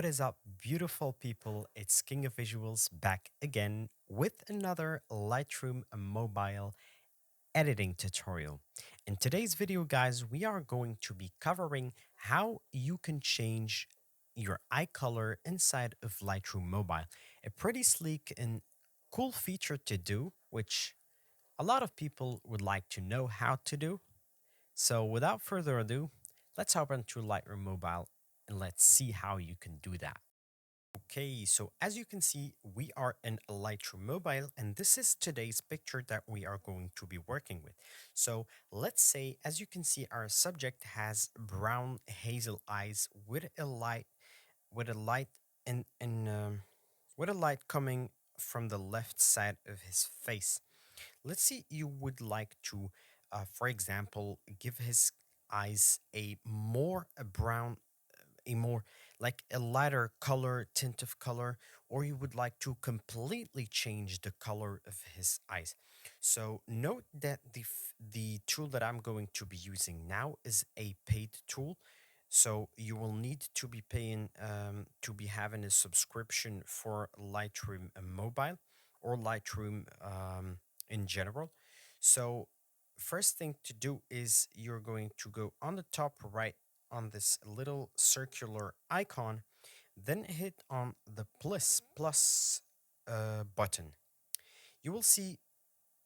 is up, beautiful people? It's King of Visuals back again with another Lightroom mobile editing tutorial. In today's video, guys, we are going to be covering how you can change your eye color inside of Lightroom Mobile. A pretty sleek and cool feature to do, which a lot of people would like to know how to do. So without further ado, let's hop into Lightroom Mobile and let's see how you can do that. Okay, so as you can see, we are in a Lightroom Mobile, and this is today's picture that we are going to be working with. So let's say, as you can see, our subject has brown hazel eyes with a light in with a light coming from the left side of his face. Let's say you would like to, for example, give his eyes a brown, a more like a lighter color, tint of color, or you would like to completely change the color of his eyes. So note that the tool that I'm going to be using now is a paid tool. So you will need to be paying to be having a subscription for Lightroom Mobile or Lightroom in general. So first thing to do is you're going to go on the top right on this little circular icon, then hit on the plus button. You will see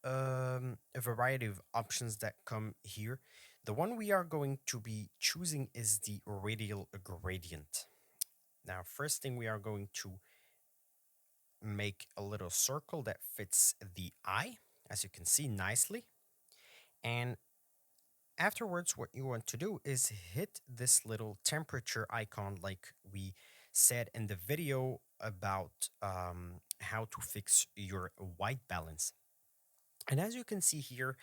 a variety of options that come here. The one we are going to be choosing is the radial gradient. Now, first thing we are going to make a little circle that fits the eye, as you can see nicely. And afterwards, what you want to do is hit this little temperature icon like we said in the video about how to fix your white balance. And as you can see here,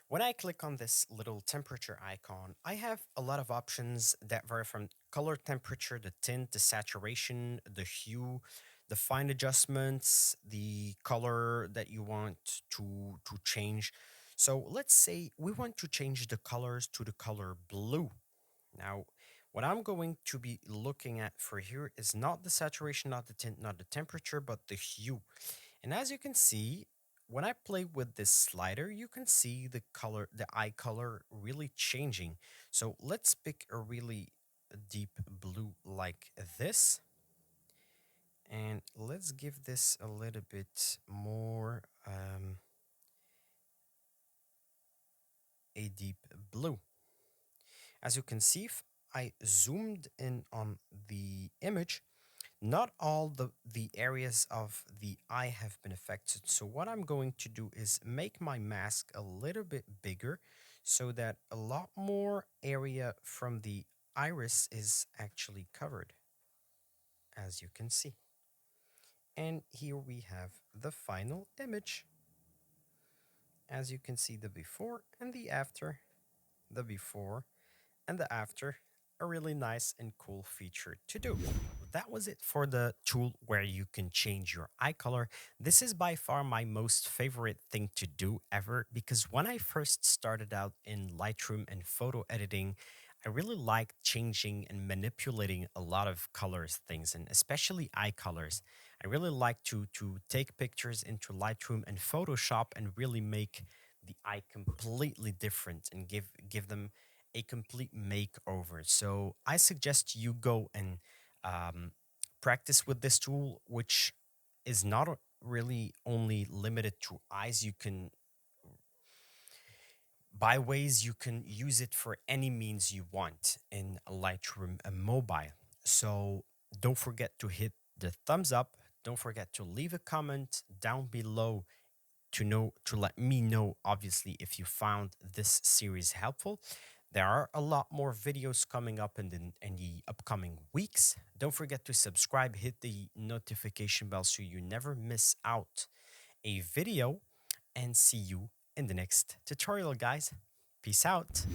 when I click on this little temperature icon, I have a lot of options that vary from color temperature, the tint, the saturation, the hue, the fine adjustments, the color that you want to change. So let's say we want to change the colors to the color blue. Now, what I'm going to be looking at for here is not the saturation, not the tint, not the temperature, but the hue. And as you can see, when I play with this slider, you can see the color, the eye color really changing. So let's pick a really deep blue like this. And let's give this a little bit more a deep blue. As you can see, if I zoomed in on the image, not all the areas of the eye have been affected. So what I'm going to do is make my mask a little bit bigger so that a lot more area from the iris is actually covered, as you can see. And here we have the final image. As you can see, the before and the after, the before and the after, a really nice and cool feature to do. That was it for the tool where you can change your eye color. This is by far my most favorite thing to do ever because when I first started out in Lightroom and photo editing, I really liked changing and manipulating a lot of colors things and especially eye colors. I really like to take pictures into Lightroom and Photoshop and really make the eye completely different and give them a complete makeover. So I suggest you go and um, practice with this tool, which is not really only limited to eyes. You can, by ways, you can use it for any means you want in Lightroom Mobile. So don't forget to hit the thumbs up. Don't forget to leave a comment down below to let me know, obviously, if you found this series helpful. There are a lot more videos coming up in the upcoming weeks. Don't forget to subscribe, hit the notification bell so you never miss out a video, and see you in the next tutorial, guys. Peace out.